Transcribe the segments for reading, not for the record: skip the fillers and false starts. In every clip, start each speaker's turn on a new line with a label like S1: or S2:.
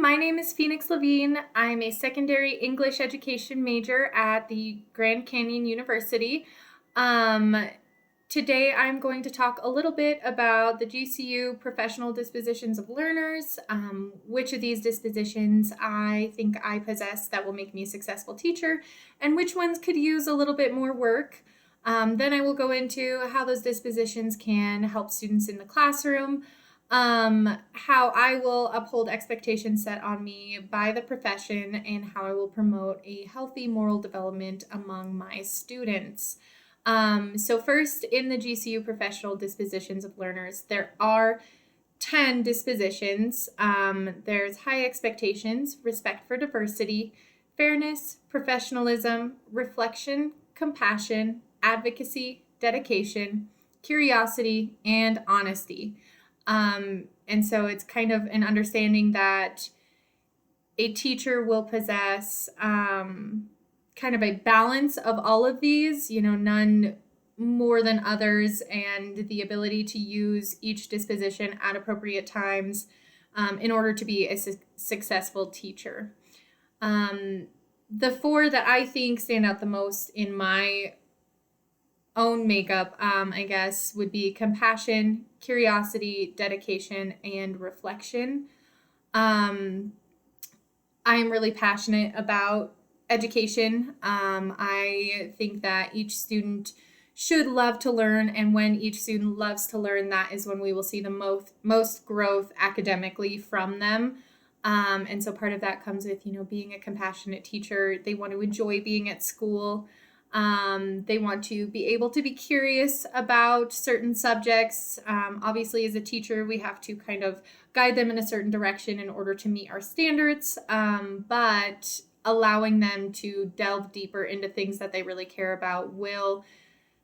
S1: My name is Phoenix Levine. I'm a secondary English education major at the Grand Canyon University. Um, Today I'm going to talk a little bit about the GCU professional dispositions of learners, which of these dispositions I think I possess that will make me a successful teacher, and which ones could use a little bit more work. Then I will go into how those dispositions can help students in the classroom, how I will uphold expectations set on me by the profession, and how I will promote a healthy moral development among my students. So first, in the GCU professional dispositions of learners, there are 10 dispositions. There's high expectations, respect for diversity, fairness, professionalism, reflection, compassion, advocacy, dedication, curiosity, and honesty. And so it's kind of an understanding that a teacher will possess kind of a balance of all of these, none more than others, and the ability to use each disposition at appropriate times in order to be a successful teacher. The four that I think stand out the most in my own makeup, I guess, would be compassion, curiosity, dedication, and reflection. I am really passionate about education. I think that each student should love to learn, and when each student loves to learn, that is when we will see the most growth academically from them. And so part of that comes with, being a compassionate teacher. They want to enjoy being at school. They want to be able to be curious about certain subjects. Obviously, as a teacher, we have to kind of guide them in a certain direction in order to meet our standards, but allowing them to delve deeper into things that they really care about will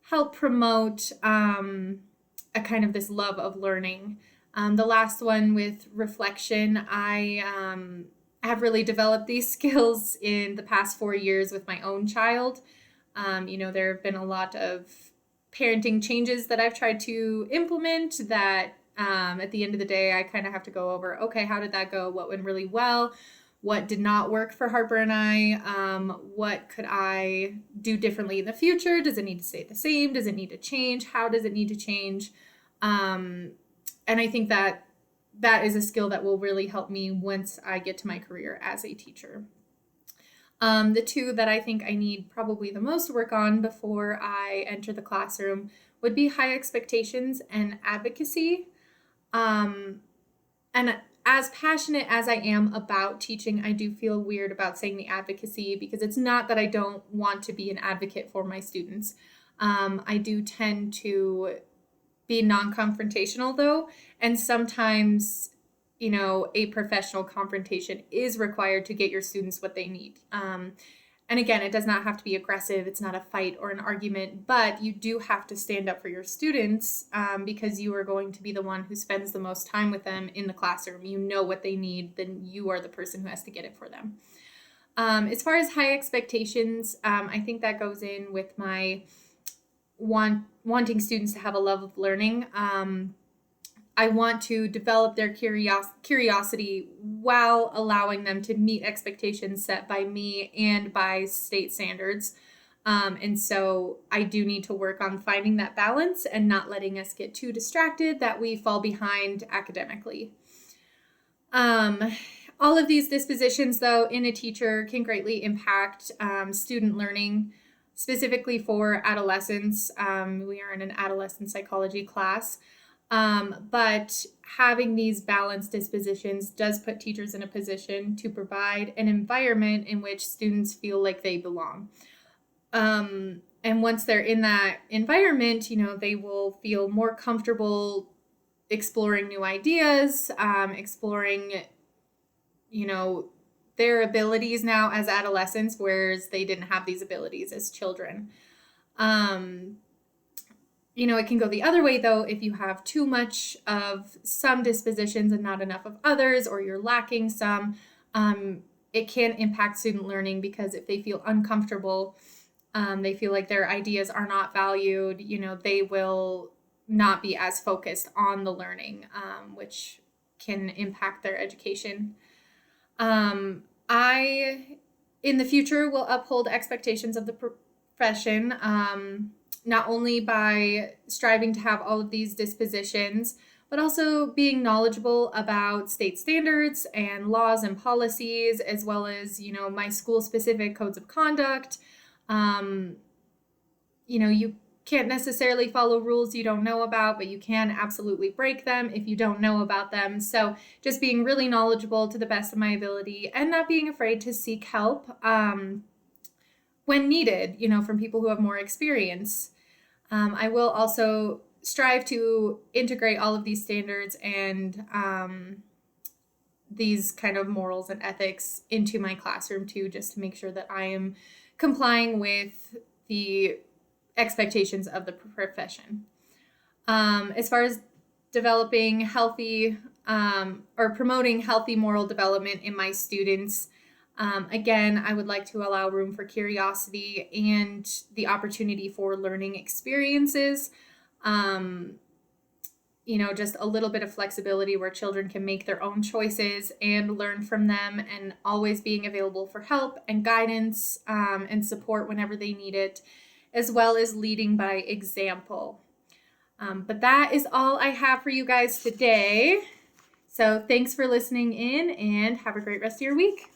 S1: help promote a kind of this love of learning. The last one with reflection, I have really developed these skills in the past 4 years with my own child. There have been a lot of parenting changes that I've tried to implement that at the end of the day, I kind of have to go over, okay, how did that go? What went really well? What did not work for Harper and I? What could I do differently in the future? Does it need to stay the same? Does it need to change? How does it need to change? And I think that is a skill that will really help me once I get to my career as a teacher. The two that I think I need probably the most work on before I enter the classroom would be high expectations and advocacy. And as passionate as I am about teaching, I do feel weird about saying the advocacy, because it's not that I don't want to be an advocate for my students. I do tend to be non-confrontational though, and sometimes a professional confrontation is required to get your students what they need. And again, it does not have to be aggressive. It's not a fight or an argument, but you do have to stand up for your students because you are going to be the one who spends the most time with them in the classroom. You know what they need, then you are the person who has to get it for them. As far as high expectations, I think that goes in with my wanting students to have a love of learning. I want to develop their curiosity while allowing them to meet expectations set by me and by state standards. And so I do need to work on finding that balance and not letting us get too distracted that we fall behind academically. All of these dispositions, though, in a teacher can greatly impact student learning, specifically for adolescents. We are in an adolescent psychology class. But having these balanced dispositions does put teachers in a position to provide an environment in which students feel like they belong. And once they're in that environment, they will feel more comfortable exploring new ideas, exploring, their abilities now as adolescents, whereas they didn't have these abilities as children. It can go the other way, though, if you have too much of some dispositions and not enough of others, or you're lacking some. It can impact student learning, because if they feel uncomfortable, they feel like their ideas are not valued, they will not be as focused on the learning, which can impact their education. I, in the future, will uphold expectations of the profession, not only by striving to have all of these dispositions, but also being knowledgeable about state standards and laws and policies, as well as, my school specific codes of conduct. Um, you can't necessarily follow rules you don't know about, but you can absolutely break them if you don't know about them. So just being really knowledgeable to the best of my ability and not being afraid to seek help when needed, from people who have more experience. I will also strive to integrate all of these standards and these kind of morals and ethics into my classroom too, just to make sure that I am complying with the expectations of the profession. As far as developing healthy or promoting healthy moral development in my students, again, I would like to allow room for curiosity and the opportunity for learning experiences. Just a little bit of flexibility where children can make their own choices and learn from them, and always being available for help and guidance and support whenever they need it, as well as leading by example. But that is all I have for you guys today. So thanks for listening in, and have a great rest of your week.